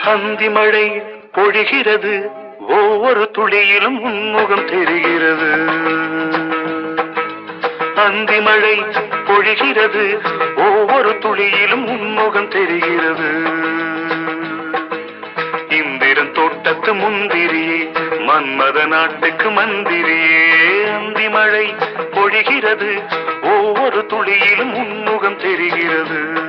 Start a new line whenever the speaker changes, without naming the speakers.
அந்தி மழை பொழிகிறது, ஒவ்வொரு துளியிலும் உன்முகம் தெரிகிறது. அந்தி மழை பொழிகிறது, ஒவ்வொரு துளியிலும் உன்முகம் தெரிகிறது. இந்திரன் தோட்டத்து முந்திரியே, மன்மத நாட்டுக்கு மந்திரியே. அந்தி மழை பொழிகிறது, ஒவ்வொரு துளியிலும் உன்முகம் தெரிகிறது.